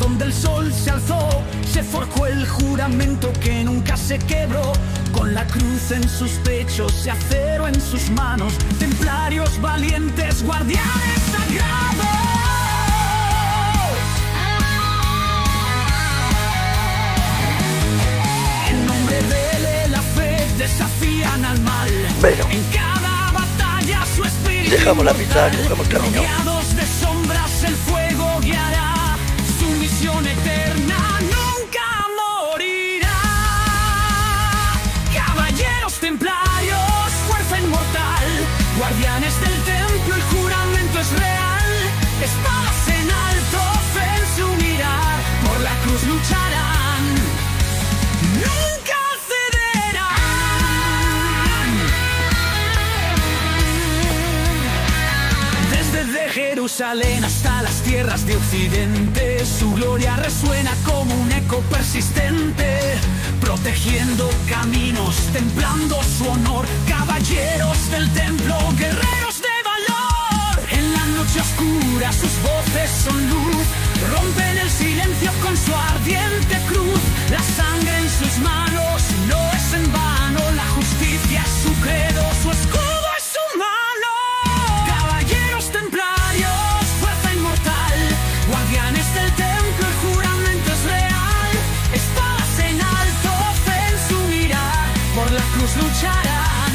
donde el sol se alzó, se forjó el juramento que nunca se quebró. Con la cruz en sus pechos y acero en sus manos, templarios valientes, guardianes sagrados. En nombre de la fe desafían al mal. Bueno, en cada batalla su espíritu dejamos la mitad y buscamos camino. rodeados de sombras el fuego guiará. Su misión eterna nunca morirá. Caballeros templarios, fuerza inmortal, guardianes del templo, el juramento es real. Espadas en alto, fe en su mirar, por la cruz lucharán, nunca cederán. Desde Jerusalén hasta las tierras de Occidente, su gloria resuena como un eco persistente, protegiendo caminos, templando su honor. Caballeros del templo, guerreros de valor. En la noche oscura sus voces son luz, rompen el silencio con su ardiente cruz. La sangre en sus manos no es en vano, la justicia es su credo, su escudo es su mano. Caballeros templarios, fuerza inmortal, guardianes del templo, el juramento es real. Espadas en alto, fe en su mirar, por la cruz lucharán,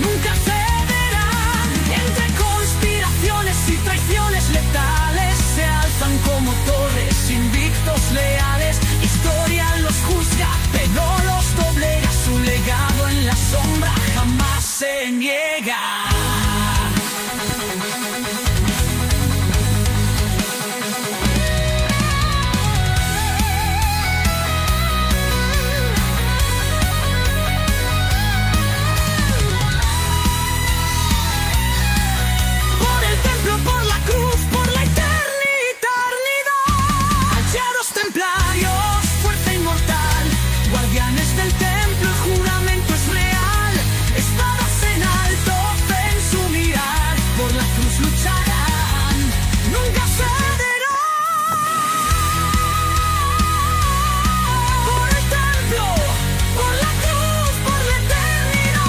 nunca cederán. Entre conspiraciones y traiciones letales se alzan como torres, invictos leales. Historia los juzga, pero los doblega. Su legado en la sombra jamás se niega. Por el templo, por la cruz, por la eternidad. Hallados templarios, fuerza inmortal, guardianes del templo, el juramento es real. Espadas en alto, fe en su mirar, por la cruz lucharán, nunca cederán. Por el templo, por la cruz, por la eternidad.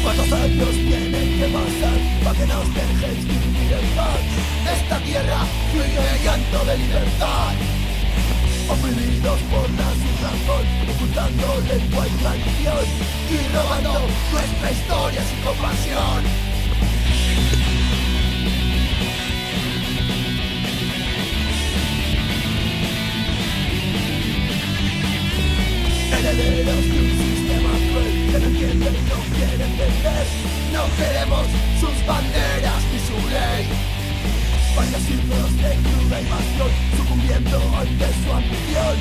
¿Cuántos años tienen que pasar para que nos dejéis vivir en paz? Esta tierra fluye de llanto de libertad. Oprimidos por la razón, ocultando lengua y tradición y robando nuestra historia sin compasión. Herederos de un sistema cruel que no entienden y no quieren entender. No queremos sus banderas ni su ley. Varios siglos de cruda invasión, sucumbiendo ante su ambición.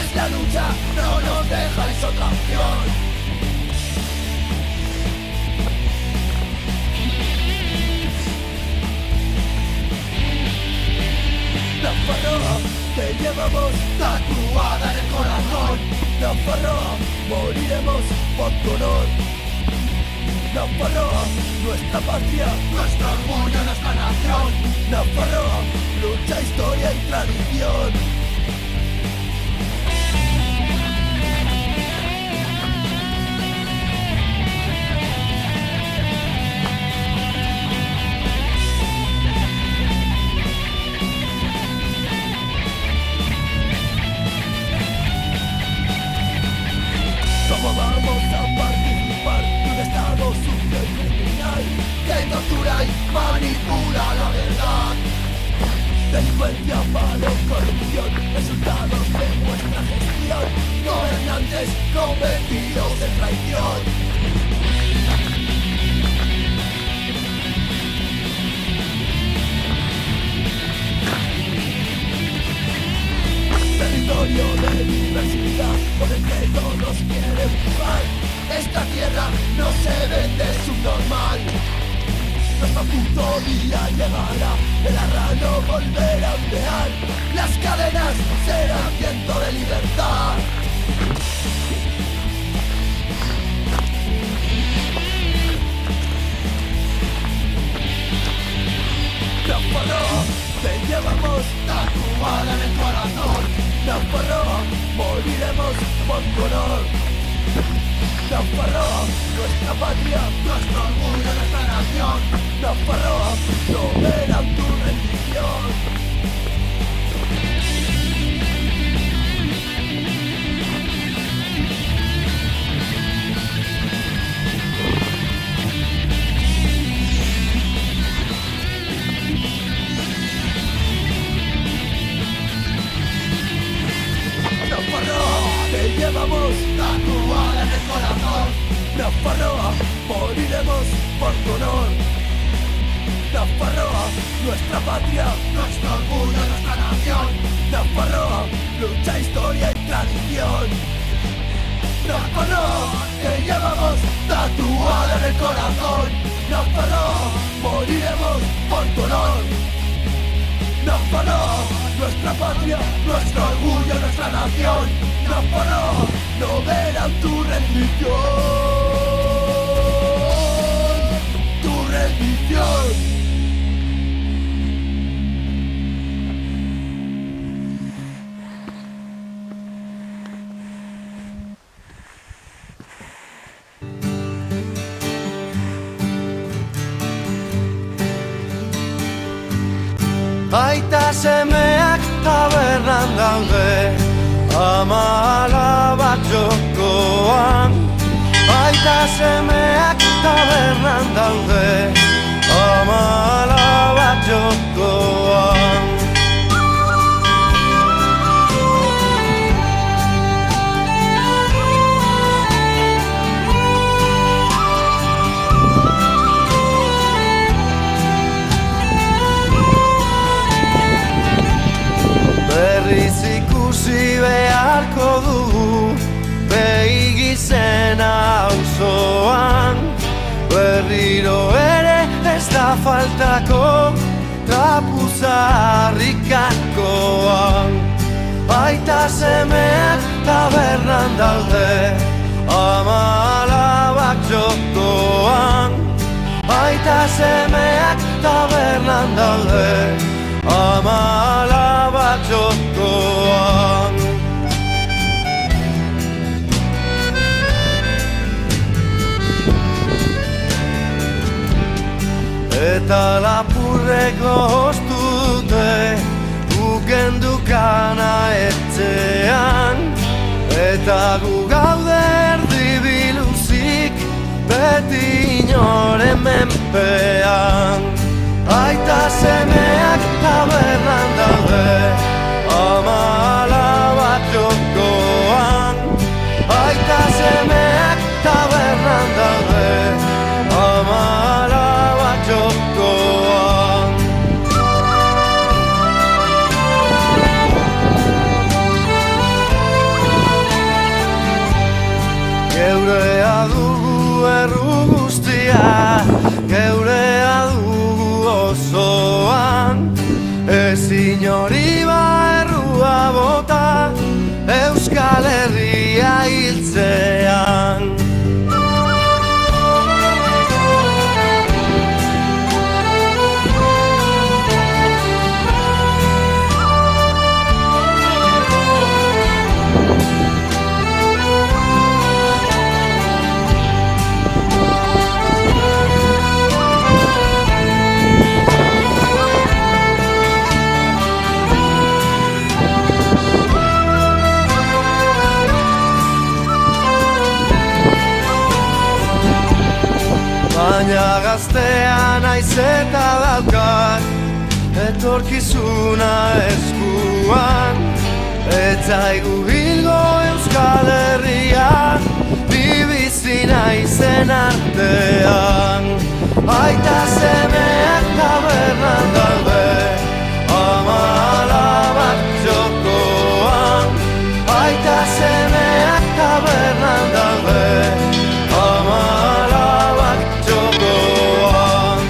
Es la lucha, no nos dejáis otra opción. Nafarroa, te llevamos tatuada en el corazón. Nafarroa, moriremos por tu honor. Nafarroa, nuestra patria, nuestro orgullo, nuestra nación. Nafarroa, lucha, historia y tradición. ¿Cómo vamos a participar de un estado sucio y criminal que tortura y manipula la verdad? Delincuencia, paro, corrupción, resultados de vuestra gestión. Gobernantes convertidos en traición. mismo puto día llegará, el arrano volverá a ondear, las cadenas serán viento de libertad. Náufrago, te llevamos tatuada en el corazón. Náufrago, moriremos por tu honor. Náufrago, nuestra patria, nuestro orgullo, nuestra nación. Náufrago, no verán tu rendición. Te llevamos tatuada en el corazón. Náufrago, moriremos por tu honor. Náufrago, nuestra patria, nuestro orgullo, nuestra nación. Náufrago, lucha, historia y tradición. Náufrago, te llevamos tatuada en el corazón. Náufrago, moriremos por tu honor. Náufrago, nuestra patria, nuestro orgullo, nuestra nación. Náufrago, no verán tu rendición. Tu rendición. Aita semeak tabernan daude, ama alabak jokoan. Aita semeak tabernan daude, ama alabak jokoan. Berriz ikusi beharko dugu beigi zena auzoan. Berriro ere ez da faltako trapuza harrikakoan. Aita semeak tabernan daude, ama alabak jokoan. Aita semeak tabernan daude, ama alabak jokoan. Eta lapurrek goztu dute ukendukana etxean. Eta gu gaude erdi biluzik beti inoren menpean. Aita semeak tabernan daude, ama alabak jokoan. Aita semeak tabernan daude, ama alabak jokoan. Geurea dugu erru guztia, geurea dugu osoan. Ezin hori ba errua bota, Euskal Herria hiltzean. Baina gaztea naiz eta daukat etorkizuna eskuan. Ez zaigu hilgo Euskal Herria, bi bizi naizen artean. Aita semeak tabernan daude, ama alabak jokoan. Aita semeak tabernan daude, ama alabak jokoan.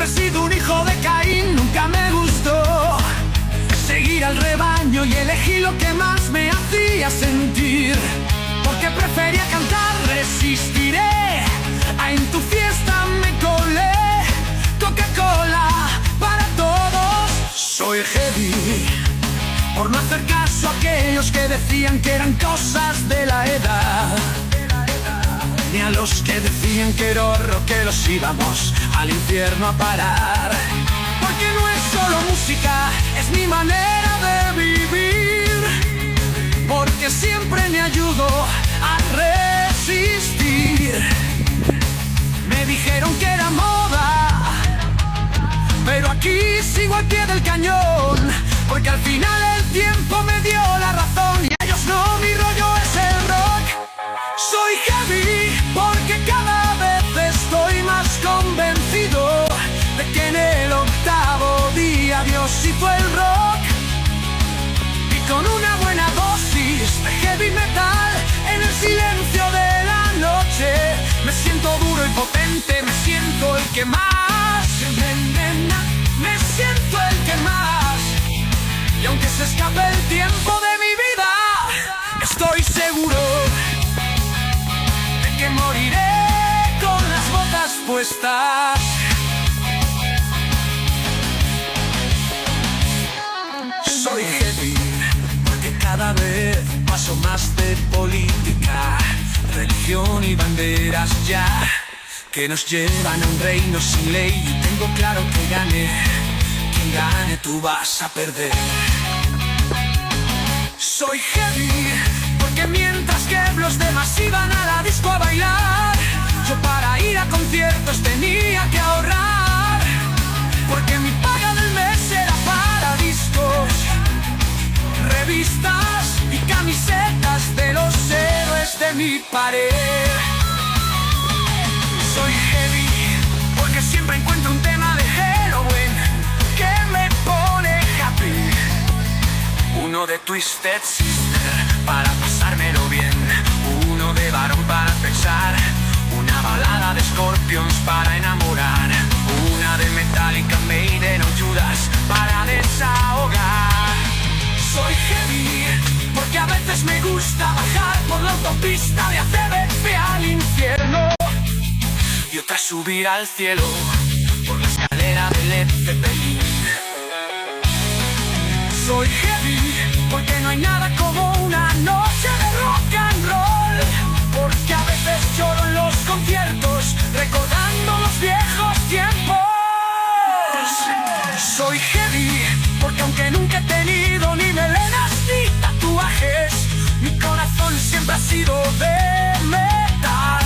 Siempre he sido un hijo de Caín, nunca me gustó seguir al rebaño y elegí lo que más me hacía sentir. Porque prefería cantar, resistiré. En tu fiesta me colé, Coca-Cola para todos. Soy heavy por no hacer caso a aquellos que decían que eran cosas de la edad, ni a los que decían que era horror, que los íbamos al infierno a parar. Porque no es solo música, es mi manera de vivir. Porque siempre me ayudo a resistir. Me dijeron que era moda, pero aquí sigo al pie del cañón. Porque al final el tiempo me dio la razón y ellos no, mi rollo es el rock. Soy heavy porque cada vez estoy más convencido de que en el octavo día Dios hizo el rock. Y con una buena dosis de heavy metal en el silencio de la noche me siento duro y potente, me siento el que más, me siento el que más. Y aunque se escape el tiempo de mi vida, estoy seguro de que moriré con las botas puestas. Soy heavy porque cada vez paso más de política, religión y banderas ya, que nos llevan a un reino sin ley. Y tengo claro que gane quien gane, tú vas a perder. Soy heavy porque mientras que los demás iban a la disco a bailar, yo para ir a conciertos tenía que ahorrar. Porque mi paga del mes era para discos, revistas y camisetas de los héroes de mi pared. Soy heavy porque siempre encuentro un tema de Halloween que me pone happy. Uno de Twisted Sister para pasármelo bien, uno de Varón para pensar, una balada de Scorpions para enamorar, una de Metallica, Maiden o Judas para desahogar. Soy heavy porque a veces me gusta bajar por la autopista de ACDC al infierno y otra subir al cielo por la escalera de Led Zeppelin. Soy heavy porque no hay nada como una noche de rock and roll. Porque a veces lloro en los conciertos recordando los viejos tiempos. Soy heavy porque aunque nunca he tenido ni melenas ni tatuajes, mi corazón siempre ha sido de metal.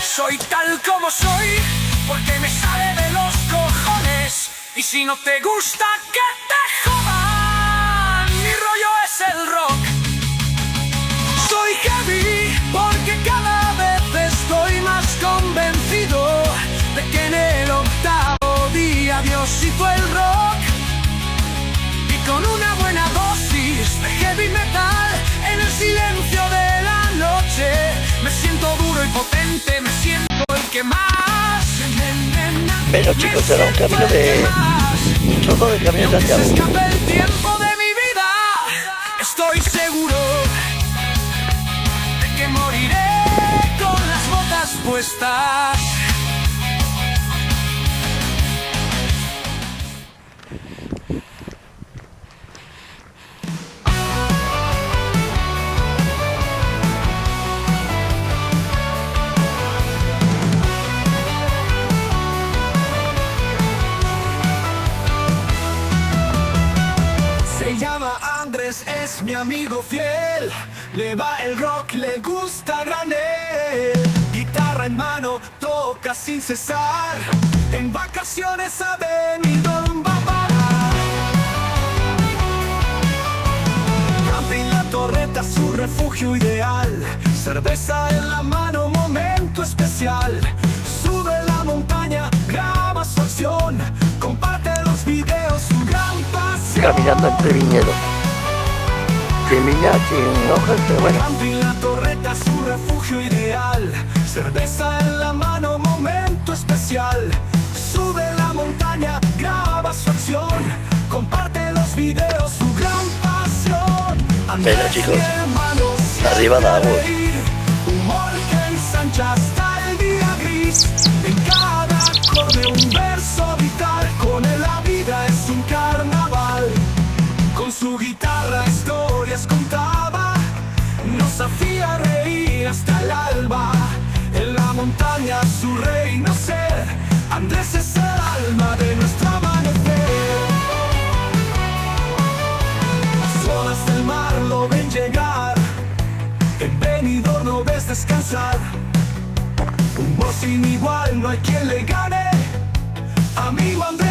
Soy tal como soy porque me sale de los cojones. Y si no te gusta, que te jodan. Mi rollo es el rock. Soy heavy porque cada vez estoy más convencido de que en el octavo día Dios hizo el rock. Y con una buena dosis de heavy metal en el silencio de la noche me siento duro y potente, me siento el que más. Bueno, chicos, era un camino de un trozo de camino de Santiago. Se escape el tiempo de mi vida, estoy seguro de que moriré con las botas puestas. Es mi amigo fiel, le va el rock, le gusta granel. Guitarra en mano, toca sin cesar, en vacaciones ha venido en Bávara. Camping La Torreta, su refugio ideal, cerveza en la mano, momento especial. Sube la montaña, graba su acción, comparte los videos, su gran pasión. Caminando entre viñedos, sin viña, sin hojas, pero bueno. Camping La Torreta, su refugio ideal, cerveza en la mano, momento especial. montaña graba su acción, comparte los videos, su gran pasión. Venga, chicos, arriba da agua. Humor que ensancha hasta el día gris. En cada acorde un verso vital. Con él la vida es un carnaval. Con su guitarra historias contaba, nos hacía reír hasta el alba. En la montaña su reino ser, Andrés es el alma de nuestro amanecer. Las olas del mar lo ven llegar, en Benidorm no ves descansar. Un voz sin igual, no hay quien le gane. Amigo Andrés